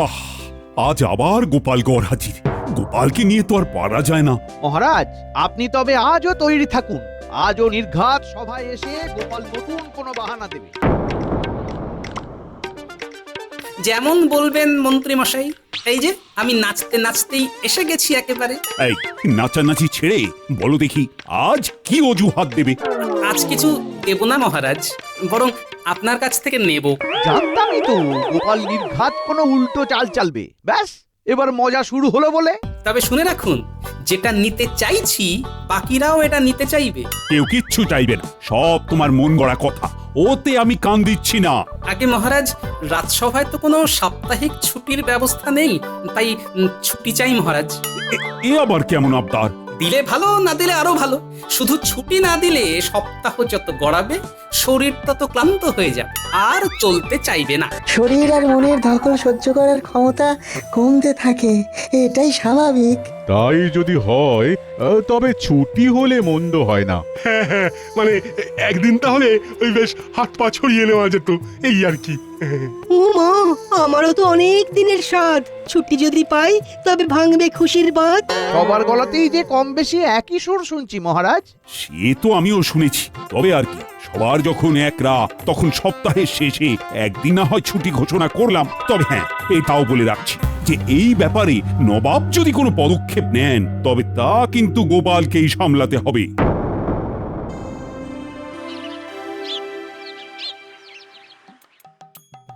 আহ, আজ আবার গোপাল গড় হাজির। গোপালকে নিয়ে তো আর পারা যায় না। মহারাজ, আপনি তবে আজও তৈরি থাকুন। আজও নির্ঘাত সভায় এসে গোপাল নতুন কোনো বাহানা দেবে। যেমন বলবেন মন্ত্রী মশাই। এই যে আমি নাচতে নাচতেই এসে গেছি একেবারে। এই নাচানাচি ছেড়ে বলো দেখি, আজ কি অজুহাত দেবে? আজ কিছু দেব না মহারাজ, বরং আপনার কাছ থেকে নেব। জানতামই তো গোপাল নির্ঘাত কোনো উল্টো চাল চালবে। ব্যাস, এবার মজা শুরু হলো বলে। তবে শুনে রাখুন, যেটা নিতে চাইছি বাকিরাও এটা নিতে চাইবে। কেউ কিচ্ছু চাইবে না, সব তোমার মন গড়া কথা। ওতে আমি কান দিচ্ছি না। আগে মহারাজ, রাজসভায় তো কোনো সাপ্তাহিক ছুটির ব্যবস্থা নেই, তাই ছুটি চাই মহারাজ। এ আবার কেমন আবদার? দিলে ভালো, না দিলে আরো ভালো। শুধু ছুটি না দিলে সপ্তাহ যত গড়াবে শরীর তত ক্লান্ত হয়ে যাবে, আর চলতে চাইবে না। শরীর আর মনের ধকল সহ্য করার ক্ষমতা কমতে থাকে, এটাই স্বাভাবিক। তাই যদি হয় তবে ছুটি হলে মন্দ হয় না। হ্যাঁ, মানে একদিন তাহলে ওই বেশ হাত পা ছড়িয়ে নেওয়া যেত, এই আর কি। ও মা, আমারও তো অনেক দিনের স্বাদ। ছুটি যদি পাই তবে ভাঙবে খুশির বাঁধ। সবার গলাতেই যে কম বেশি একই সুর শুনছি মহারাজ। সে তো আমিও শুনেছি, তবে আর কি, সবার যখন এক রাত, তখন সপ্তাহের শেষে একদিন না হয় ছুটি ঘোষণা করলাম। তবে হ্যাঁ, এটাও বলে রাখছি যে এই ব্যাপারে নবাব যদি কোনো পদক্ষেপ নেন, তবে তা কিন্তু গোপালকেই সামলাতে হবে।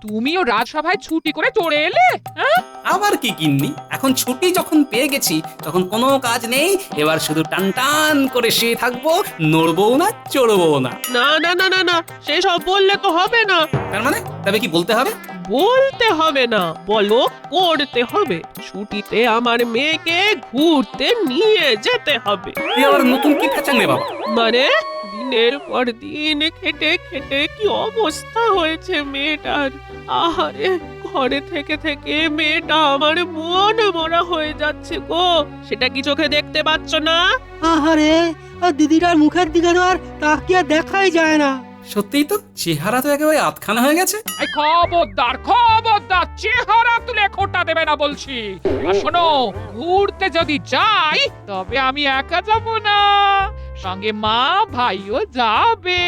তুমিও রাজসভায় ছুটি করে চলে এলে? হ্যাঁ, আবার কি কিন্নি, এখন ছুটি যখন পেয়ে গেছি তখন কোনো কাজ নেই। এবার শুধু টান টান করে শুয়ে থাকবো, নড়বো না, চড়বো না। না না না না না, সেসব বললে তো হবে না। তার মানে তবে কি বলতে হবে? বলতে হবে না, বলো করতে হবে। ছুটিতে আমার মেয়েকে ঘুরতে নিয়ে যেতে হবে। তুই আবার নতুন কি ফেচাং রে বাবা? মানে দিনের পর দিন খেটে খেটে কি অবস্থা হয়েছে মেয়েটার। আহারে, ঘরে থেকে থেকে মেয়েটা আমার মন মরা হয়ে যাচ্ছে গো। সেটা কি চোখে দেখতে পাচ্ছ না? আহারে, দিদিটার মুখের দিকে তো আর তাকিয়ে দেখাই যায় না। সত্যিই তো, চেহারা তো একেবারে আতখানা হয়ে গেছে। এই খবরদার খবরদার, চেহারা তুলে খোটা দেবে না বলছি। আর শোনো, ঘুরতে যদি যাই তবে আমি একা যাব না, সঙ্গে মা ভাইও যাবে।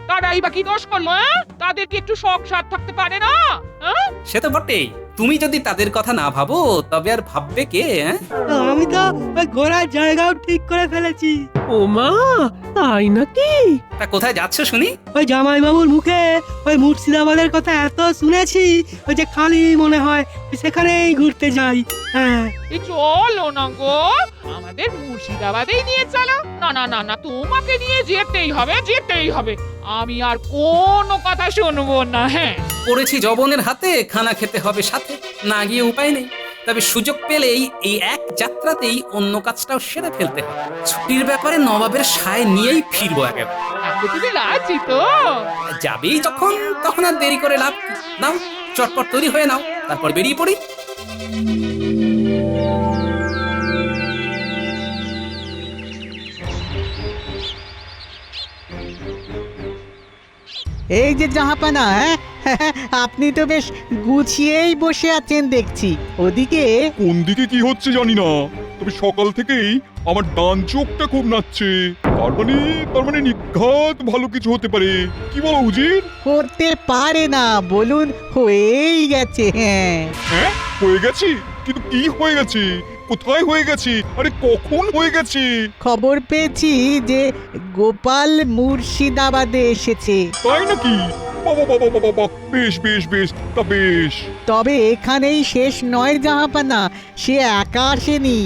তারাই বা কি দোষ করলো? তাদের কি একটু শখ সাথ থাকতে পারে না? সে তো বটেই, তুমি যদি তাদের কথা না ভাবো তবে আর ভাববে কে? আমি তো ওই ঘোরার জায়গাও ঠিক করে ফেলেছি। ও মা, তাই নাকি? তা কোথায় যাচ্ছ শুনি? ওই জামাই বাবুর মুখে ওই মুর্শিদাবাদের কথা এত শুনেছি, ওই যে খালি মনে হয় সেখানেই ঘুরতে যাই। হ্যাঁ, এই চলো না গো, আমাদের মুর্শিদাবাদেই নিয়ে চলো। না না না না, তোমাকে নিয়ে যেতেই হবে, যেতেই হবে। আমি আর কোনো কথা শুনবো না। হ্যাঁ, পড়েছি যবনের হাতে, খানা খেতে হবে সাথে, না গিয়ে উপায় নেই। তবে সুযোগ পেলেই এই এক যাত্রাতেই অন্য কাজটাও সেরে ফেলতে হবে। ছুটির ব্যাপারে নবাবের সায় নিয়েই ফিরবো একেবারে। আমি তুমি রাজি তো? যাবেই যখন, তখন আর দেরি করে লাভ কি? নাও, চটপট তৈরি হয়ে নাও, তারপর বেরিয়ে পড়ি। এই যে জাহাপানা, আপনি তো বেশ গুছিয়েই বসে আছেন দেখছি। ওদিকে কোন দিকে কি হচ্ছে জানি না, তবে সকাল থেকেই আমার ডান চোখটা খুব নাচছে। তার মানে নিঘাত ভালো কিছু হতে পারে। কি বলো উজির? করতে পারে না, বলুন হয়েই গেছে। হ্যাঁ, হ্যাঁ, হয়ে গেছি? কিন্তু কি হয়ে গেছে? কোথায় হয়ে গেছে? আরে কখন হয়ে গেছে? খবর পেয়েছি যে গোপাল মুর্শিদাবাদে এসেছে। তাই নাকি? বাবা বাবা বাবা বাবা, বেশ বেশ বেশ, তা বেশ। তবে এখানেই শেষ নয় জাহাপানা, সে একা আসেনি,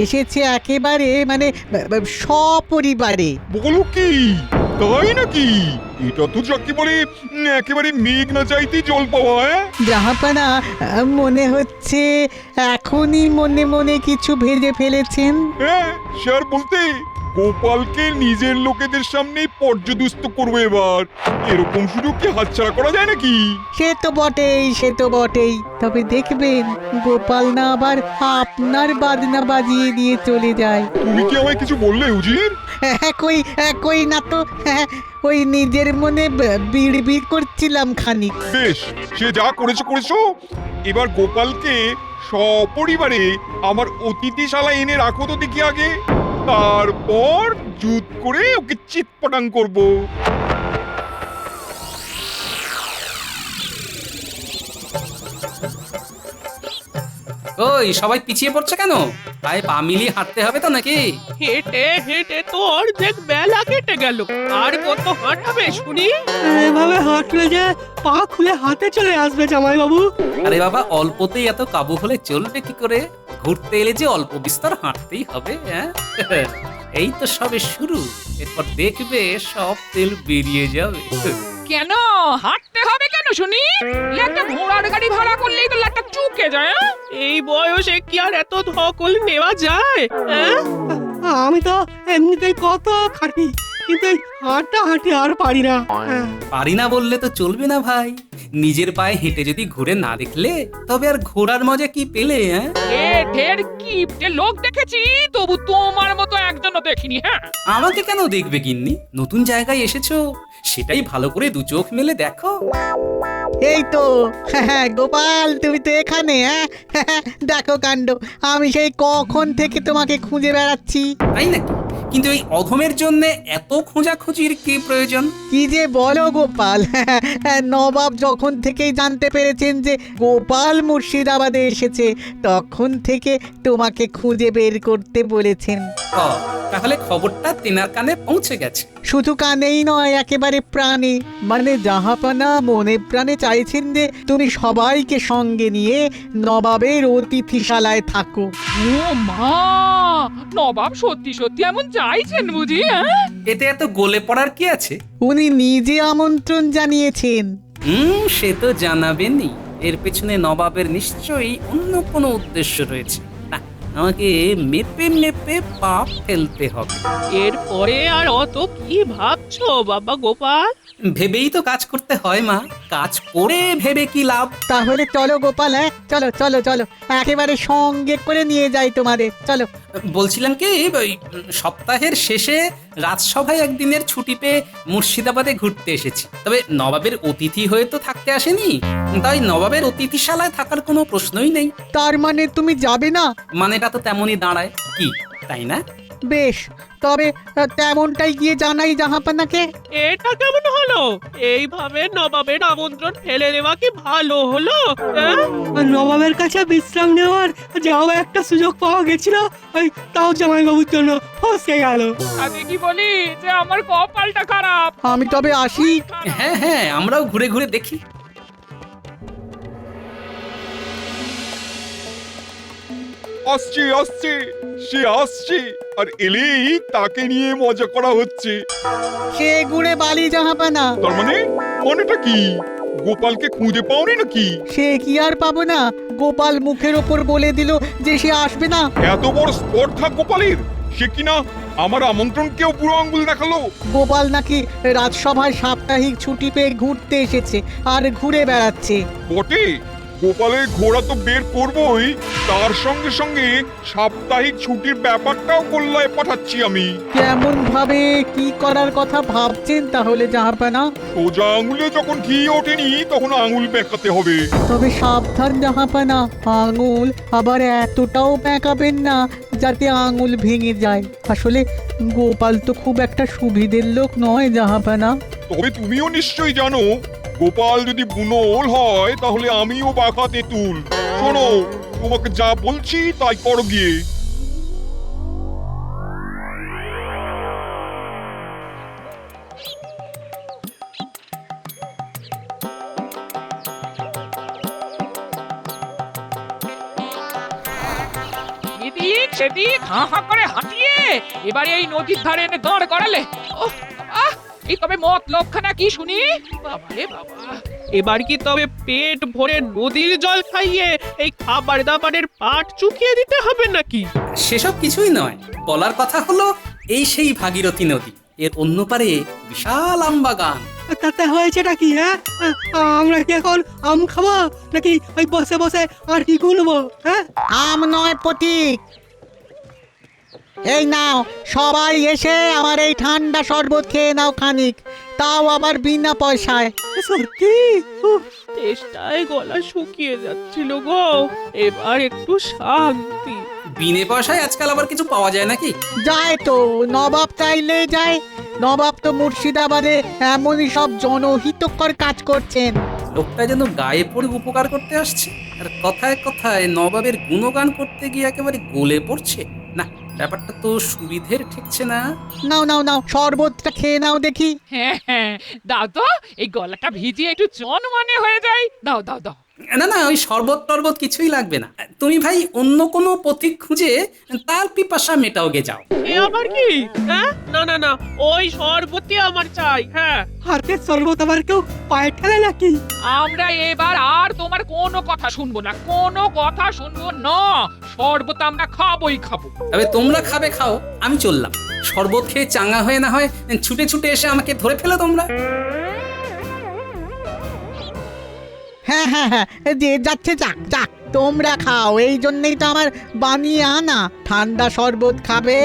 এসেছে একেবারে মানে সপরিবারে। বলো কি? তাই নাকি? এটা তো যাকে বলে একেবারে মেঘ না চাইতেই জল পাওয়া। জাহাপানা, মনে হচ্ছে এখনই মনে মনে কিছু ভেবে ফেলেছেন। হ্যাঁ, সে আর বলতে, গোপালকে নিজের লোকেদের সামনেই পর্যদুস্ত করবো এবার। এরকম সুযোগ কি হাতছাড়া করা যায় নাকি? সে তো বটেই, সে তো বটেই। তবে দেখবেন গোপাল না আবার আপনার বাজনা বাজিয়ে দিয়ে চলে যায়। তুমি কি আমায় কিছু বললে উজির? কই না তো, ওই নিজের মনে বিড়বিড় করছিলাম খানিক। বেশ, সে যা করেছো করেছো, এবার গোপালকে সপরিবারে আমার অতিথিশালায় এনে রাখো তো দেখি আগে, তারপর জুত করে ওকে চিৎপটাং করব। ওই সবাই পিছিয়ে পড়ছে কেন? পায়ে পা মিলিয়ে হাঁটতে হবে তো নাকি? হেঁটে হেঁটে তো অর্ধেক বেলা কেটে গেল, আর কত হাঁটাবে শুনি? এভাবে হাঁটলে যে পা খুলে হাতে চলে আসবে জামাই বাবু। আরে বাবা, অল্পতেই এত কাবু হলে চলবে কি করে? ঘুরতে এলে যে অল্প বিস্তর হাঁটতেই হবে, হ্যাঁ? এই তো সবে শুরু, এরপর দেখবে সব তেল বেরিয়ে যাবে। কেন হাঁটতে হবে কেন শুনি? এই একটা ঘোড়ার গাড়ি ভাড়া করলেই তো লাটটা চুকে যায়। হ্যাঁ? এই বয়সে কি আর এত ধকল নেওয়া যায়? হ্যাঁ? আমি তো এমনিতেই কত খাটি, কিন্তু এই হাঁটা হাঁটি আর পারি না। পারি না বললে তো চলবে না ভাই। নিজের পায়ে হেঁটে যদি ঘুরে না দেখলে তবে আর ঘোড়ার মজা কি পেলে? হ্যাঁ, ঢের কিপটে লোক দেখেছি, তবু তোমার মতো একজনও দেখিনি। হ্যাঁ, আমাকে কেন দেখবে গিন্নি? নতুন জায়গায় এসেছো, সেটাই ভালো করে দু চোখ মেলে দেখো। এই তো গোপাল, তুমি তো এখানে? দেখো কাণ্ড, আমি সেই কখন থেকে তোমাকে খুঁজে বেড়াচ্ছি। তাই নাকি? কিন্তু এই অধমের জন্য এত খোঁজাখুঁজির কি প্রয়োজন? কি যে বলো গোপাল, নবাব যখন থেকেই জানতে পেরেছেন যে গোপাল মুর্শিদাবাদে এসেছে, তখন থেকে তোমাকে খুঁজে বের করতে বলেছেন। ও, তাহলে খবরটা তেনার কানে পৌঁছে গেছে। শুধু কানেই নয়, একেবারে প্রাণে, মানে জাহাপানা মনে প্রাণে চাইছেন যে তুমি সবাইকে সঙ্গে নিয়ে নবাবের অতিথিশালায় থাকো। ও মা, নবাব সত্যি সত্যি এমন চাইছেন বুঝি? হ্যাঁ, এতে এত গলে পড়ার কি আছে? উনি নিজে আমন্ত্রণ জানিয়েছেন। সে তো জানাবেনই। এর পেছনে নবাবের নিশ্চয়ই অন্য কোনো উদ্দেশ্য রয়েছে। না, আমাকে মেপে মেপে পাপ ফেলতে হবে। এরপরে আর অত কি ভাবছো বাবা গোপাল? ভেবেই তো কাজ করতে হয় মা, কাজ করে ভেবে কি লাভ? তাহলে চলো গোপাল, চলো চলো চলো, একেবারে সঙ্গে করে নিয়ে যাই তোমাদের, চলো। বলছিলাম কি, ওই সপ্তাহের শেষে রাজসভায় একদিনের ছুটি পেয়ে মুর্শিদাবাদে ঘুরতে এসেছি। তবে নবাবের অতিথি হয়ে তো থাকতে আসেনি, তাই নবাবের অতিথিশালায় থাকার কোনো প্রশ্নই নেই। তার মানে তুমি যাবে না? মানেটা তো তেমনই দাঁড়ায়, কি তাই না? বেশ, তবে তেমনটাই গিয়ে জানাই জাহাপানাকে। এটা কেমন হলো? এইভাবে নবাবের আমন্ত্রণ ফেলে দেওয়া কি ভালো হলো? হ্যাঁ? নবাবের কাছে বিশ্রাম নেওয়ার যাও একটা সুযোগ পাওয়া গেছিল, ওই তাও জামাই বাবুর জন্য ফসকে গেল। আমি কি বলি যে আমার কপালটা খারাপ। আমি তবে আসি। হ্যাঁ হ্যাঁ, আমরাও ঘুরে ঘুরে দেখি। আসছে আসছে, সে আসছে, আর এলেই তাকে নিয়ে মজা করা হচ্ছে। সে গুড়ে বালি জাহাপানা। তার মানে মানেটা কি? গোপালকে খুঁজে পাওনি নাকি? সে কি আর পাবো না? গোপাল মুখের ওপর বলে দিল যে সে আসবে না। এত বড় স্পর্ধা গোপালের! সে কিনা আমার আমন্ত্রণকেও বুড়ো আঙ্গুল দেখালো। গোপাল নাকি রাজসভায় সাপ্তাহিক ছুটি পেয়ে ঘুরতে এসেছে আর ঘুরে বেড়াচ্ছে। বটে, গোপালের ঘোড়া তো বের করবই, তার সঙ্গে সঙ্গে সাপ্তাহিক ছুটির ব্যাপারটাও কল্যায় পাঠাচ্ছি আমি। কেমন ভাবে কি করার কথা ভাবছেন তাহলে জাহাপানা? সোজা আঙুলে যখন ঘি ওঠেনি তখন আঙুল বেঁকাতে হবে। তবে সাবধান জাহাপানা, আঙুল আবার এতটাও বেঁকাবেন না যাতে আঙুল ভেঙে যায়। আসলে গোপাল তো খুব একটা সুবিধের লোক নয় জাহাপানা। তবে তুমিও নিশ্চয়ই জানো, গোপাল যদি বুনোল হয় তাহলে আমিও বাঁকা তেঁতুল। শোনো, তোমাকে যা বলছি তাই করো গিয়ে। এদিক সেদিক হাঁ হাঁ করে হাঁটিয়ে এবারে এই নদীর ধারে এনে দাঁড় করালে। ওহ, আহ, এই তবে মতলবখানা কি শুনি? বাবা রে বাবা। এবার কি তবে পেট ভরে নদীর জল খাইয়ে এই খাবার দাবারের পাট চুকিয়ে দিতে হবে নাকি? সেসব কিছুই নয়, বলার কথা হলো এই সেই ভাগীরথী নদী, এর অন্য পারে বিশাল আম বাগান। তাতে হয়েছেটা কি? আমরা কি এখন আম খাবো নাকি ওই বসে বসে আর কি গুনবো? আম নয় পথিক, এই নাও সবাই এসে আমার এই ঠান্ডা শরবত খেয়ে নাও খানিক, তাও আবার বিনা পয়সায়। সত্যি উফ, তেষ্টায় গলা শুকিয়ে যাচ্ছিল গো, এবার একটু শান্তি। বিনে পয়সায় আজকাল আবার কিছু পাওয়া যায় নাকি? যায় তো, নবাব চাইলে যায়। নবাব তো মুর্শিদাবাদে এমনই সব জনহিতকর কাজ করছেন। লোকটা যেন গায়ে পড়ে উপকার করতে আসছে, আর কথায় কথায় নবাবের গুণগান করতে গিয়ে একেবারে গলে পড়ছে। না, ব্যাপারটা তো সুবিধের ঠেকছে না। নাও নাও নাও, শরবতটা খেয়ে নাও দেখি। হ্যাঁ হ্যাঁ, দাও তো, এই গলাটা ভিজিয়ে একটু জনমনে হয়ে যায়। দাও দাও দাও। না না, ওই শরবত টরবত কিছুই লাগবে না। তুমি ভাই অন্য কোনো পথিক খুঁজে তার পিপাসা মেটাও গে যাও। এ আবার কি? হ্যাঁ, না না না, ওই শরবতই আমার চাই। হ্যাঁ, হাতের শরবত আবার কেউ পায়ে ঠেলে নাকি? আমরা এবার আর তোমার কোনো কথা শুনবো না, কোনো কথা শুনবো না। শরবত আমরা খাবোই খাবো। তবে তোমরা খাবে খাও, আমি চললাম। শরবত খেয়ে চাঙ্গা হয়ে না হয় ছুটে ছুটে এসে আমাকে ধরে ফেলো তোমরা। হ্যাঁ হ্যাঁ হ্যাঁ, যে যাচ্ছে যাক যাক, তোমরা খাও, এই জন্যই তো আমার বানিয়ে আনা। ঠান্ডা শরবত খাবে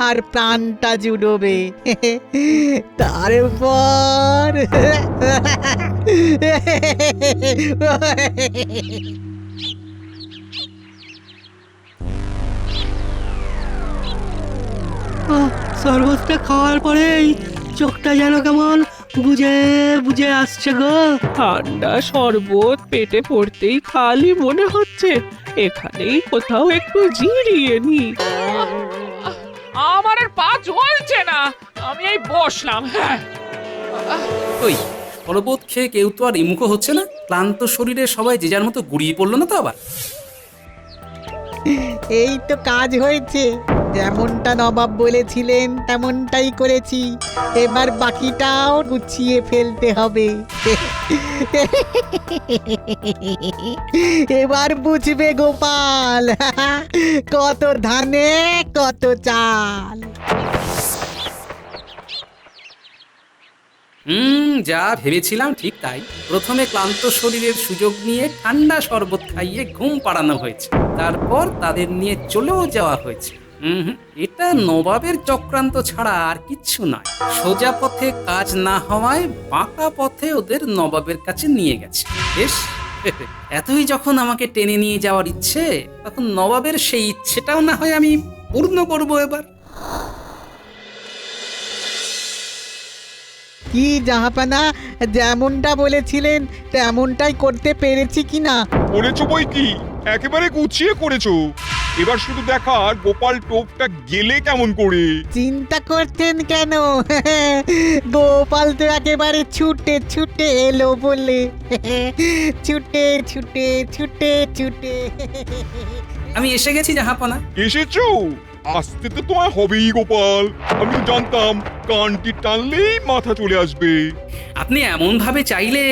আর প্রাণটা জুড়োবে। তার উপর শরবতটা খাওয়ার পরেই চোখটা যেন কেমন বুঝে বুঝে আসছে গো। ঠান্ডা শরবত পেটে পড়তেই খালি মনে হচ্ছে এখানেই কোথাও একটু জিরিয়ে নি। আমার আর পা চলছে না, আমি এই বসলাম। হ্যাঁ, ওই শরবত খেয়ে কেউ তো আর ইমুখো হচ্ছে না। ক্লান্ত শরীরে সবাই যে যার মতো গুড়িয়ে পড়লো না তো আবার? এই তো কাজ হয়েছে, যেমনটা নবাব বলেছিলেন তেমনটাই করেছি। এবার বাকিটাও গুছিয়ে ফেলতে হবে। এবার বুঝবে গোপাল, কত ধানে কত চাল। যা ভেবেছিলাম ঠিক তাই। প্রথমে ক্লান্ত শরীরের সুযোগ নিয়ে ঠান্ডা শরবত খাইয়ে ঘুম পাড়ানো হয়েছে, তারপর তাদের নিয়ে চলেও যাওয়া হয়েছে। এটা নবাবের চক্রান্ত ছাড়া আর কিচ্ছু নয়। সোজা পথে কাজ না হওয়ায় বাঁকা পথে ওদের নবাবের কাছে নিয়ে গেছে। বেশ, এতই যখন আমাকে টেনে নিয়ে যাওয়ার ইচ্ছে, তখন নবাবের সেই ইচ্ছেটাও না হয় আমি পূর্ণ করবো এবার। কি জাহাপানা, যেমনটা বলেছিলেন তেমনটাই করতে পেরেছি কিনা? করেছো বই কি, একেবারে গুছিয়ে করেছো। এবার শুধু দেখার গোপাল টোপটা গেলে কেমন করে। চিন্তা করছেন কেন? গোপাল তো একেবারে ছুটে ছুটে এলো বলে। ছুটে ছুটে ছুটে ছুটে। আমি এসে গেছি জাহাপনা। এসেছো? আসতে তো তোমার হবেই গোপাল। আমি তো জানতাম কানটি টানলেই মাথা চলে আসবে। আপনি এমন ভাবে চাইলে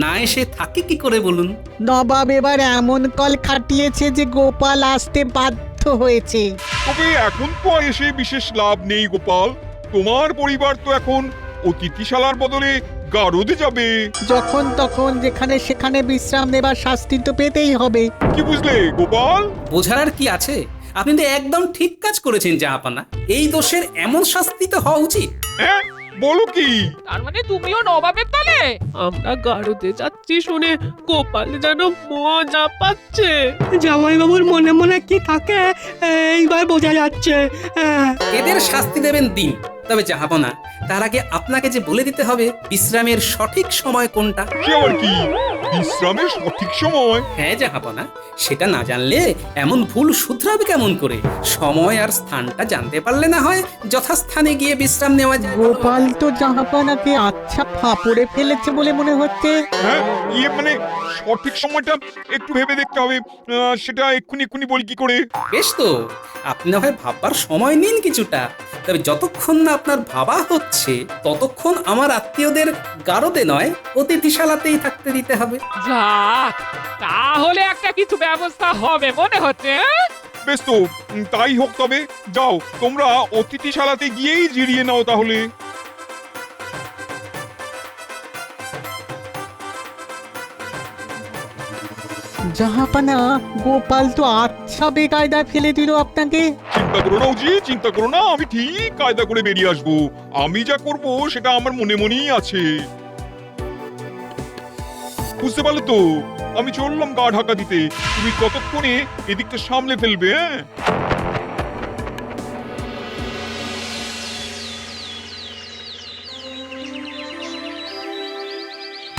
না এসে থাকি কি করে বলুন? নবাব এবার এমন কল খাটিয়েছে যে গোপাল আসতে বাধ্য হয়েছে। তবে এখন তো আর এসে বিশেষ লাভ নেই গোপাল। তোমার পরিবার তো এখন অতিথিশালার বদলে গারদে যাবে। যখন তখন যেখানে সেখানে বিশ্রাম নেবার শাস্তি তো পেতেই হবে। কি বুঝলে গোপাল? বোঝার আর কি আছে? আপনি তো একদম ঠিক কাজ করেছেন জাহাপানা। এই দোষের এমন শাস্তি তো হওয়া উচিত। হ্যাঁ, বলো কি? তার মানে তুমিও নবাবের দলে? আমরা গাড়োতে যাচ্ছি শুনে গোপাল যেন মজা পাচ্ছে। জামাইবাবুর মনে মনে কি থাকে এইবার বোঝা যাচ্ছে। এদের শাস্তি দেবেন দিন, তবে জাহাপনা তার আগে আপনাকে যে বলে দিতে হবে বিশ্রামের সঠিক সময় কোনটা। সে আর কি, বিশ্রামের সঠিক সময়? হ্যাঁ জাহাপনা, সেটা না জানলে এমন ভুল শুধরাবে কেমন করে? সময় আর স্থানটা জানতে পারলে না হয় যথাস্থানে গিয়ে বিশ্রাম নেওয়া যায়। গোপাল তো জাহাপানাকে আচ্ছা ফাপড়ে ফেলেছে বলে মনে হচ্ছে। হ্যাঁ, মানে সঠিক সময়টা একটু ভেবে দেখতে হবে। সেটা এক্ষুনি বলি কি করে? বেশ তো, আপনি না হয় ভাববার সময় নিন কিছুটা। তবে যতক্ষণ না আপনার ভাবা হচ্ছে ততক্ষণ আমার আত্মীয়দের গারদে নয় অতিথিশালাতেই থাকতে দিতে হবে। যাক, তাহলে একটা কিছু ব্যবস্থা হবে মনে হচ্ছে। বেশ তো, তাই হোক। তবে যাও, তোমরা অতিথিশালাতে গিয়েই জিরিয়ে নাও তাহলে। জাহাপানা, গোপাল তো আচ্ছা বেকায়দায় ফেলে দিল আপনাকে। চিন্তা করো না উজি, চিন্তা করো না, আমি ঠিক কায়দা করে বেরিয়ে আসবো। আমি যা করব সেটা আমার মনে মনেই আছে। বুঝতে পারলে তো? আমি চললাম গা ঢাকা দিতে, তুমি ততক্ষণে এদিকটা সামলে ফেলবে। হ্যাঁ,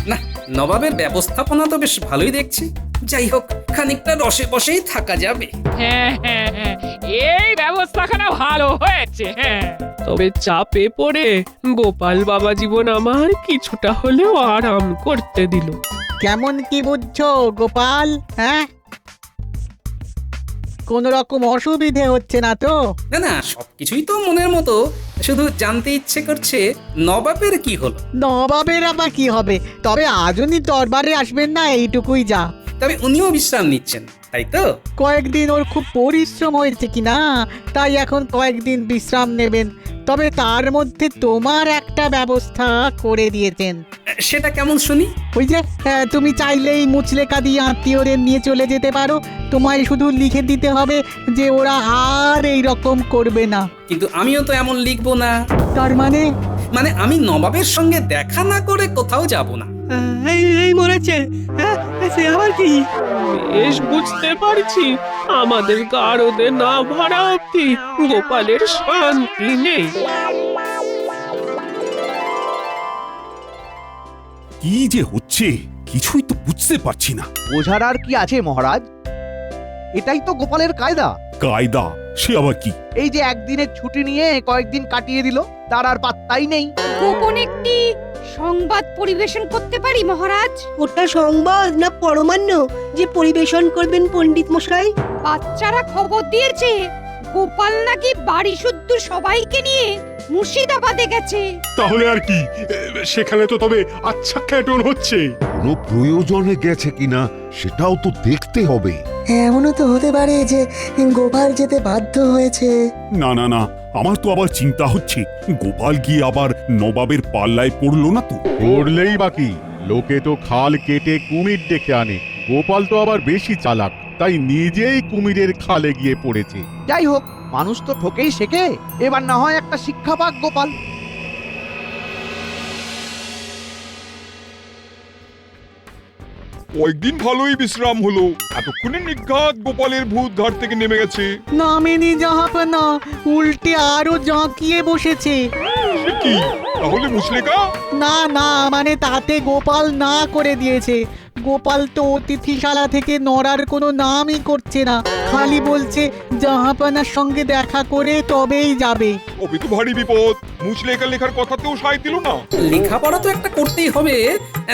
না, নবাবের ব্যবস্থাপনা তো বেশ ভালোই দেখছি। যাই হোক, খানিকটা রসে বসেই থাকা যাবে। হ্যাঁ হ্যাঁ হ্যাঁ, এই ব্যবস্থাখানা ভালো হয়েছে। হ্যাঁ, তবে চাপে পড়ে গোপাল বাবা জীবন আমার কিছুটা হলেও আরাম করতে দিল। কেমন কি বুঝছো গোপাল? হ্যাঁ, কোন রকম অসুবিধে হচ্ছে না তো? না না, সবকিছুই তো মনের মতো, শুধু জানতে ইচ্ছে করছে নবাবের কি হলো। নবাবের আবার কি হবে? তবে আজ উনি দরবারে আসবেন না, এইটুকুই যা। তবে উনিও বিশ্রাম নিচ্ছেন, তাই তো? কয়েকদিন ওর খুব পরিশ্রম হয়েছে কিনা, তাই এখন কয়েকদিন বিশ্রাম নেবেন। তবে তার মধ্যে তোমার একটা ব্যবস্থা করে দিয়েছেন। সেটা কেমন শুনি? ওই যে তুমি চাইলেই মুচলেকা দিয়ে আত্মীয়দের নিয়ে চলে যেতে পারো। তোমায় শুধু লিখে দিতে হবে যে ওরা আর এই রকম করবে না। কিন্তু আমিও তো এমন লিখবো না। তার মানে? মানে আমি নবাবের সঙ্গে দেখা না করে কোথাও যাব না। এই এই মরেছে। হ্যাঁ, সে আবার কি? বেশ বুঝতে পারছি, আমাদের গারদে না ভরা অব্দি গোপালের শান্তি নেই। কি যে হচ্ছে কিছুই তো বুঝতে পারছি না। বোঝার আর কি আছে মহারাজ? এটাই তো গোপালের কায়দা। কায়দা? সে আবার কি? এই যে একদিনের ছুটি নিয়ে কয়েকদিন কাটিয়ে দিল, তার আর পাত্তাই নেই। গোপন একটি সংবাদ পরিবেশন করতে পারি মহারাজ? ওটা সংবাদ না পরমান্ন যে পরিবেশন করবেন পণ্ডিত মশাই? বাচ্চারা খবর দিয়েছে গোপাল নাকি বাড়ি শুদ্ধ সবাইকে নিয়ে মুর্শিদাবাদে গেছে। তাহলে আর কি, সেখানে তো তবে আচ্ছা খ্যাটন হচ্ছে। কোনো প্রয়োজনে গেছে কিনা সেটাও তো দেখতে হবে। এমনও তো হতে পারে যে গোপাল যেতে বাধ্য হয়েছে। না না না, আমার তো আবার চিন্তা হচ্ছে গোপাল গিয়ে আবার নবাবের পাল্লায় পড়লো না তো? পড়লেই বাকি, লোকে তো খাল কেটে কুমির ডেকে আনে। গোপাল তো আবার বেশি চালাক, তাই নিজেই কুমিরের খালে গিয়ে পড়েছে। যাই হোক, মানুষ তো ঠকেই শেখে। এবার না হয় একটা শিক্ষা পাক গোপাল। কয়েকদিন ভালোই বিশ্রাম হলো। এতক্ষণে নিঘাত গোপালের ভূত ঘাট থেকে নেমে গেছে। নামেনি জাহাপানা, উল্টে আরো জাঁকিয়ে বসেছে। সে কি? তাহলে মুচলেকা? না না, মানে তাতে গোপাল না করে দিয়েছে। গোপাল তো অতিথিশালা থেকে নড়ার কোনো নামই করছে না, খালি বলছে জাহাপানার সঙ্গে দেখা করে তবেই যাবে। কবে তো ভারী বিপদ। মুচলেকা লেখার কথাতেও সায় দিল না। লেখাপড়া তো একটা করতেই হবে।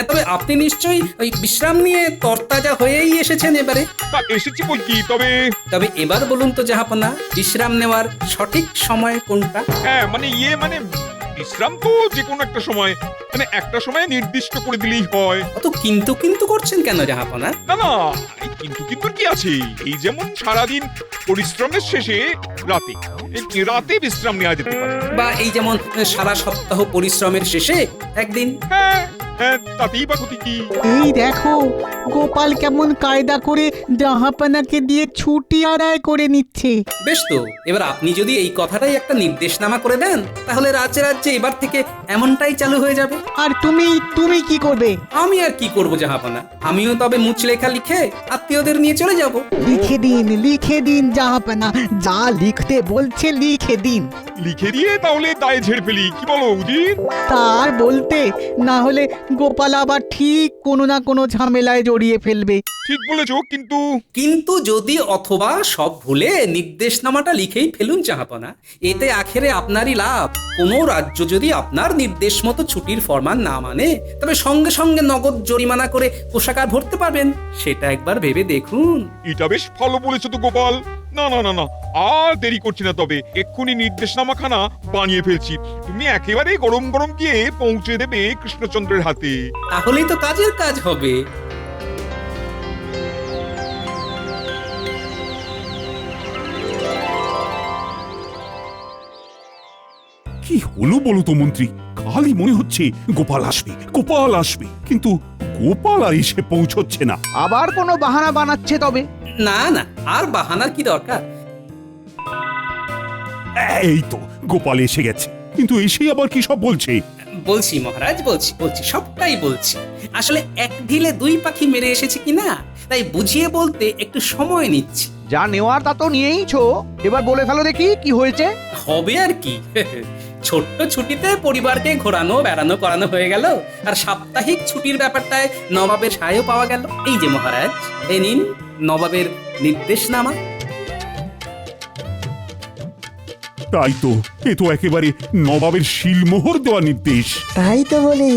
তবে আপনি নিশ্চয়ই ওই বিশ্রাম নিয়ে তরতাজা হয়েই এসেছেন এবারে। তা এসেছি বই কি, তবে তবে এবার বলুন তো জাহাপনা, বিশ্রাম নেওয়ার সঠিক সময় কোনটা? হ্যাঁ মানে মানে বিশ্রাম তো যে কোনো একটা সময়, মানে একটা সময় নির্দিষ্ট করে দিলেই হয়। অত কিন্তু কিন্তু করছেন কেন জাহাপনা? না না, এই কিন্তু কিন্তু কি আছে? এই যেমন সারাদিন পরিশ্রমের শেষে রাতে রাতে বিশ্রাম নেওয়া যেতে পারে। বা এই যেমন সারা সপ্তাহ পরিশ্রমের শেষে একদিন। হ্যাঁ হ্যাঁ, তাতেই বা ক্ষতি কি? এই দেখো, গোপাল কেমন কায়দা করে জাহাপানাকে দিয়ে ছুটি আদায় করে নিচ্ছে। বেশ তো, এবার আপনি যদি এই কথাটাই একটা নির্দেশনামা করে দেন, তাহলে রাজ্যে রাজ্যে এবার থেকে এমনটাই চালু হয়ে যাবে। আর তুমি কি করবে? আমি আর কি করব জাহাপনা, আমিও তবে মুচলেখা লিখে আত্মীয়দের নিয়ে চলে যাব। লিখে দিন জাহাপানা, যা লিখতে বলছে লিখে দিন। লিখে দিয়ে তাহলে দায়ে ঝেড়ে ফেলি, কি বলো উজির? তার বলতে, না হলে গোপাল আবার ঠিক কোনো না কোনো ঝামেলায় জড়িয়ে ফেলবে। ঠিক বলেছো, কিন্তু কিন্তু যদি অথবা সব ভুলে নির্দেশনামাটা লিখেই ফেলুন জাহাপনা, এতে আখেরে আপনারই লাভ। কোনো রাজ্য যদি আপনার নির্দেশ মতো ছুটির ফরমান না মানে, তবে সঙ্গে সঙ্গে নগদ জরিমানা করে কোষাগার ভরতে পারবেন। সেটা একবার ভেবে দেখুন। এটা বেশ ভালো বলেছো তো গোপাল। না না না না, আর দেরি করছি না, তবে এক্ষুনি নির্দেশনামাখানা বানিয়ে ফেলছি। তুমি একেবারে গরম গরম গিয়ে পৌঁছে দেবে কৃষ্ণচন্দ্রের হাতে। তাহলেই তো কাজের কাজ হবে। কি হলো বলো তো মন্ত্রী? খালি মনে হচ্ছে গোপাল আসবে, গোপাল আসবে, কিন্তু গোপাল আর এসে পৌঁছচ্ছে না। আবার কোনো বাহানা বানাচ্ছে তবে। না না, আর বাহানার কি দরকার? এই তো গোপাল এসে গেছে, কিন্তু এসেই আবার কি সব বলছে। বলছি মহারাজ, বলছি সবটাই বলছি। আসলে এক ঢিলে দুই পাখি মেরে এসেছে কিনা, তাই বুঝিয়ে বলতে একটু সময় নিচ্ছি। যা নেওয়ার তা তো নিয়েইছো, এবার বলে ফেলো দেখি কি হয়েছে। হবে আর কি, ছোট্ট ছুটিতে পরিবারকে ঘোরানো বেড়ানো করানো হয়ে গেল, আর সাপ্তাহিক ছুটির ব্যাপারটায় নবাবের সাহায্য পাওয়া গেল। এই যে মহারাজ, এই নিন নবাবের নির্দেশনামা। তাই তো, এ তো একেবারে নবাবের শিলমোহর দেওয়া নির্দেশ। তাই তো বলি,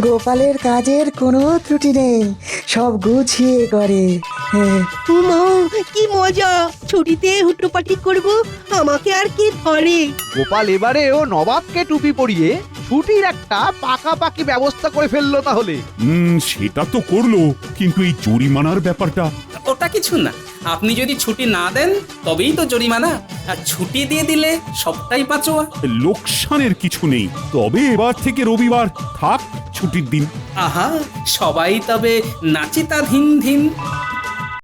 গোপালের কাজের কোনো ত্রুটি নেই, সব গুছিয়ে করে। উমা, কি মজা! ছুটিতে হুটোপাটি করব, আমাকে আর কি ধরে? গোপাল এবারেও নবাবকে টুপি পরিয়ে ছুটির একটা পাকাপাকি ব্যবস্থা করে ফেললো তাহলে। সেটা তো করলো, কিন্তু এই জরিমানার ব্যাপারটা। ওটা কিছু না, আপনি যদি ছুটি না দেন তবেই তো জরিমানা, আর ছুটি দিয়ে দিলে সবটাই পাঁচোয়া। লোকসানের কিছু নেই, তবে এবার থেকে রবিবার থাক ছুটির দিন। আহা, সবাই তবে নাচিতা ধিন ধিন।